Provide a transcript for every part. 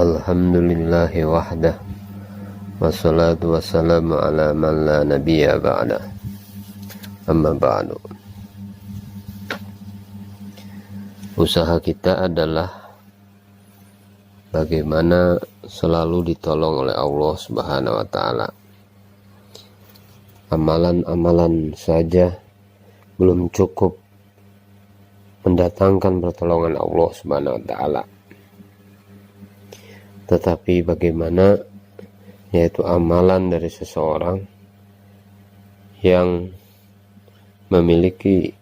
Alhamdulillahi wahdah, wassalatu wassalamu ala man la nabiyya ba'dah. Amma ba'du. Usaha kita adalah bagaimana selalu ditolong oleh Allah Subhanahu wa ta'ala. Amalan-amalan saja belum cukup mendatangkan pertolongan Allah Subhanahu wa ta'ala. Tetapi bagaimana, yaitu amalan dari seseorang yang memiliki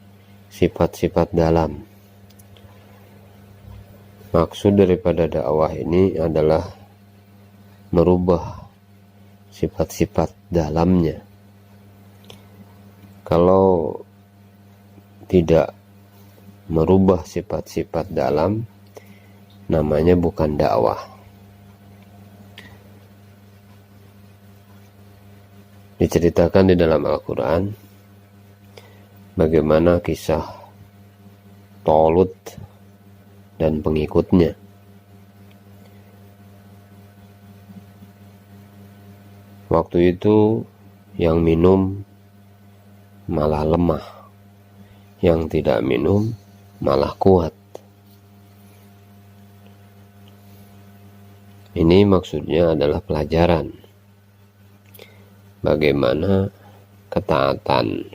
sifat-sifat dalam. Maksud daripada dakwah ini adalah merubah sifat-sifat dalamnya. Kalau tidak merubah sifat-sifat dalam, namanya bukan dakwah. Diceritakan di dalam Al-Quran bagaimana kisah Talut dan pengikutnya. Waktu itu yang minum malah lemah, yang tidak minum malah kuat. Ini maksudnya adalah pelajaran bagaimana ketaatan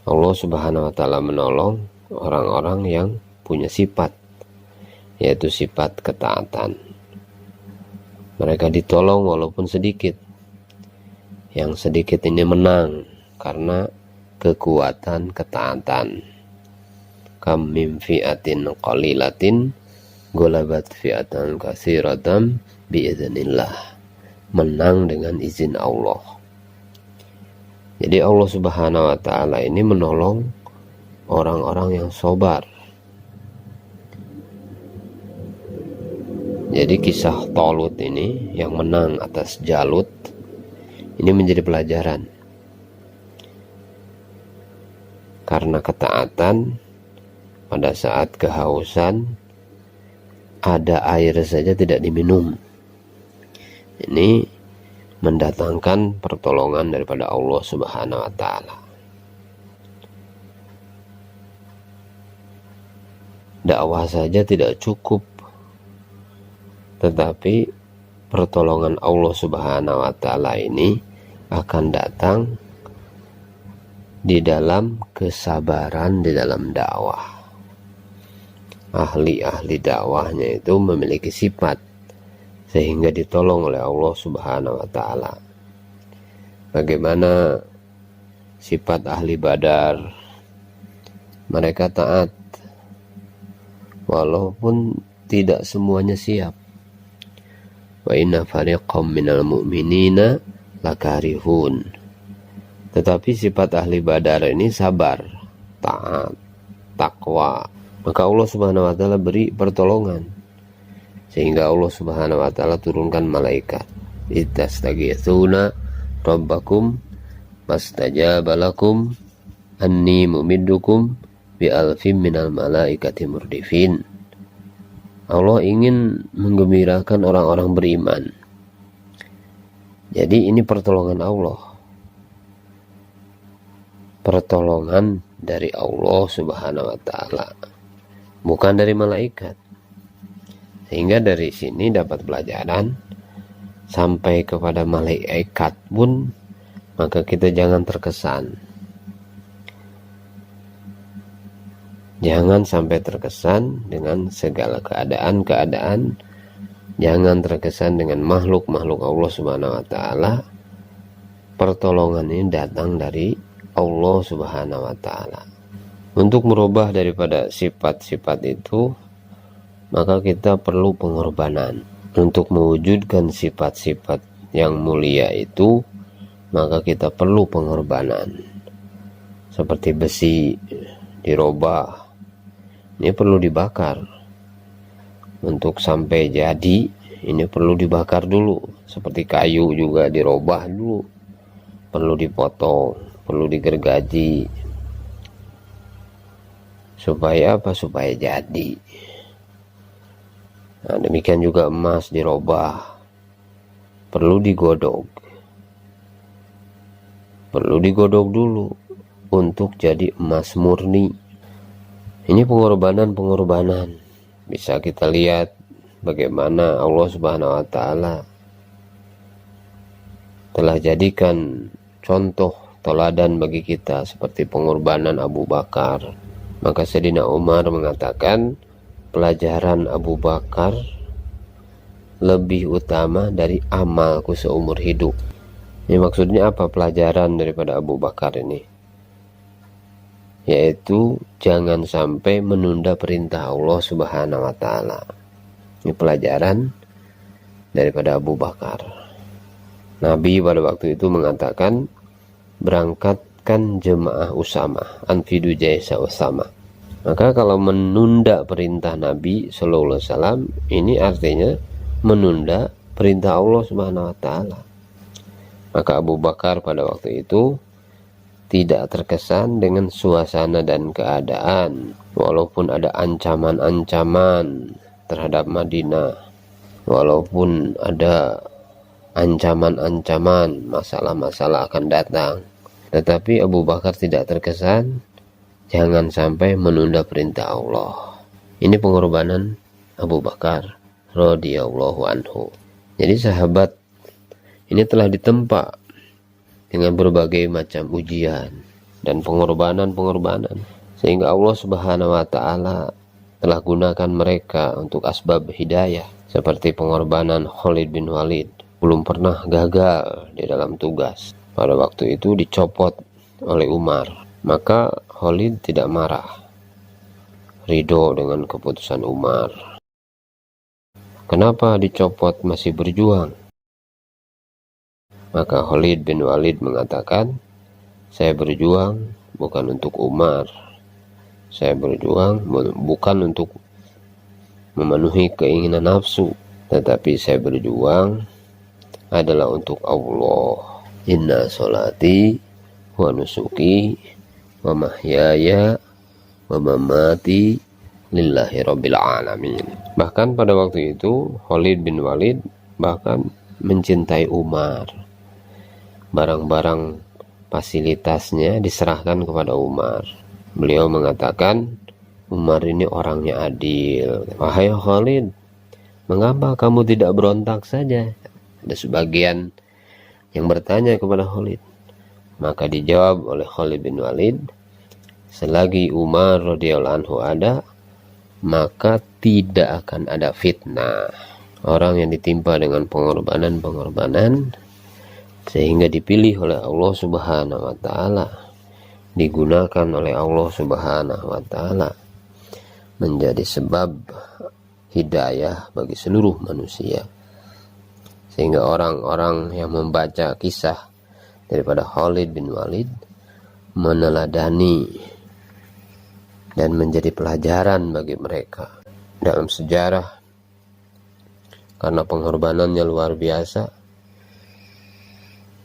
Allah Subhanahu wa ta'ala menolong orang-orang yang punya sifat, yaitu sifat ketaatan. Mereka ditolong walaupun sedikit. Yang sedikit ini menang karena kekuatan ketaatan. Kam min fi'atin qalilatin ghalabat fi'atan katsiratan biiznillah. Menang dengan izin Allah. Jadi Allah Subhanahu wa ta'ala ini menolong orang-orang yang sabar. Jadi kisah Talut ini yang menang atas Jalut ini menjadi pelajaran. Karena ketaatan, pada saat kehausan ada air saja tidak diminum. Ini mendatangkan pertolongan daripada Allah Subhanahu wa ta'ala. Dakwah saja tidak cukup, tetapi pertolongan Allah Subhanahu wa ta'ala ini akan datang di dalam kesabaran di dalam dakwah. Ahli-ahli dakwahnya itu memiliki sifat sehingga ditolong oleh Allah Subhanahu wa ta'ala. Bagaimana sifat ahli Badar? Mereka taat walaupun tidak semuanya siap. Wa inna fariqam minal mu'minina lakarihun. Tetapi sifat ahli Badar ini sabar, taat, takwa. Maka Allah Subhanahu wa ta'ala beri pertolongan, sehingga Allah Subhanahu wa ta'ala turunkan malaikat. Ittastaghitsuna rabbakum fastajaba lakum anni mumiddukum bi alfin minal malaikati murdifin. Allah ingin menggembirakan orang-orang beriman. Jadi ini pertolongan Allah. Pertolongan dari Allah Subhanahu wa ta'ala, bukan dari malaikat. Sehingga dari sini dapat pelajaran, sampai kepada malaikat pun maka kita jangan terkesan. Jangan sampai terkesan dengan segala keadaan-keadaan. Jangan terkesan dengan makhluk-makhluk Allah Subhanahu wa ta'ala. Pertolongan ini datang dari Allah Subhanahu wa ta'ala. Untuk merubah daripada sifat-sifat itu, maka kita perlu pengorbanan. Untuk mewujudkan sifat-sifat yang mulia itu, maka kita perlu pengorbanan. Seperti besi dirobah, ini perlu dibakar. Untuk sampai jadi, ini perlu dibakar dulu. Seperti kayu juga dirobah dulu, perlu dipotong, perlu digergaji. Supaya apa? Supaya jadi. Nah, demikian juga emas dirobah, perlu digodok dulu untuk jadi emas murni. Ini pengorbanan bisa kita lihat bagaimana Allah Subhanahu wa taala telah jadikan contoh teladan bagi kita seperti pengorbanan Abu Bakar. Maka Sayyidina Umar mengatakan pelajaran Abu Bakar lebih utama dari amalku seumur hidup. Ini maksudnya apa pelajaran daripada Abu Bakar ini? Yaitu jangan sampai menunda perintah Allah Subhanahu wa taala. Ini pelajaran daripada Abu Bakar. Nabi pada waktu itu mengatakan, berangkatkan jemaah Usama, anfidu jaisa Usama. Maka kalau menunda perintah Nabi sallallahu alaihi wasallam, ini artinya menunda perintah Allah Subhanahu wa taala. Maka Abu Bakar pada waktu itu tidak terkesan dengan suasana dan keadaan, walaupun ada ancaman-ancaman terhadap Madinah, walaupun ada ancaman-ancaman masalah-masalah akan datang, tetapi Abu Bakar tidak terkesan jangan sampai menunda perintah Allah. Ini pengorbanan Abu Bakar radhiyallahu anhu. Jadi sahabat ini telah ditempa dengan berbagai macam ujian dan pengorbanan, sehingga Allah Subhanahu wa taala telah gunakan mereka untuk asbab hidayah, seperti pengorbanan Khalid bin Walid. Belum pernah gagal di dalam tugas, pada waktu itu dicopot oleh Umar, maka Khalid tidak marah, ridho dengan keputusan Umar. Kenapa dicopot, masih berjuang? Maka Khalid bin Walid mengatakan, saya berjuang bukan untuk Umar, saya berjuang bukan untuk memenuhi keinginan nafsu, tetapi saya berjuang adalah untuk Allah. Inna sholati wa nusuki wa mahyaya wa mamati lillahi rabbil alamin. Bahkan pada waktu itu Khalid bin Walid bahkan mencintai Umar. Barang-barang fasilitasnya diserahkan kepada Umar. Beliau mengatakan, Umar ini orangnya adil. Wahai Khalid, mengapa kamu tidak berontak saja? Ada sebagian yang bertanya kepada Khalid. Maka dijawab oleh Khalid bin Walid, selagi Umar radhiyallahu anhu ada, maka tidak akan ada fitnah. Orang yang ditimpa dengan pengorbanan sehingga dipilih oleh Allah Subhanahu wa taala, digunakan oleh Allah Subhanahu wa taala menjadi sebab hidayah bagi seluruh manusia. Sehingga orang-orang yang membaca kisah daripada Khalid bin Walid meneladani dan menjadi pelajaran bagi mereka dalam sejarah, karena pengorbanannya luar biasa,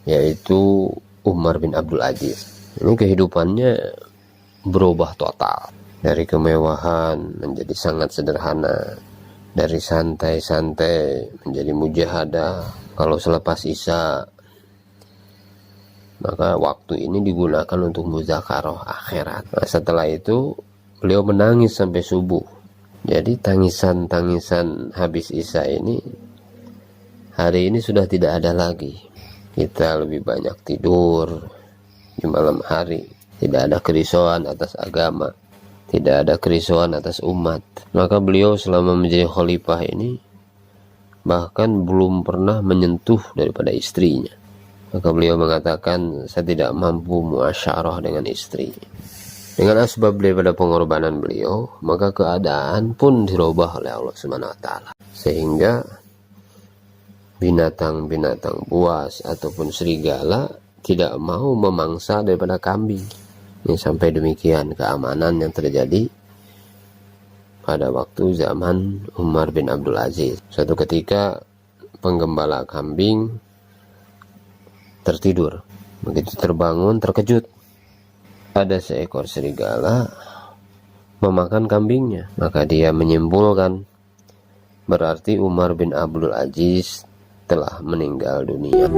yaitu Umar bin Abdul Aziz. Ini kehidupannya berubah total, dari kemewahan menjadi sangat sederhana, dari santai-santai menjadi mujahadah. Kalau selepas Isya, maka waktu ini digunakan untuk muzakarah akhirat. Nah, setelah itu beliau menangis sampai subuh. Jadi tangisan-tangisan habis Isya ini hari ini sudah tidak ada lagi. Kita lebih banyak tidur di malam hari. Tidak ada kerisauan atas agama, tidak ada kerisauan atas umat. Maka beliau selama menjadi khalifah ini bahkan belum pernah menyentuh daripada istrinya. Maka beliau mengatakan, saya tidak mampu muasyarah dengan istri. Dengan asbab daripada pengorbanan beliau, maka keadaan pun dirubah oleh Allah Subhanahu wa taala, sehingga binatang-binatang buas ataupun serigala tidak mau memangsa daripada kambing. Ini sampai demikian keamanan yang terjadi pada waktu zaman Umar bin Abdul Aziz. Suatu ketika penggembala kambing tertidur. Begitu terbangun terkejut, ada seekor serigala memakan kambingnya. Maka dia menyimpulkan berarti Umar bin Abdul Aziz telah meninggal dunia.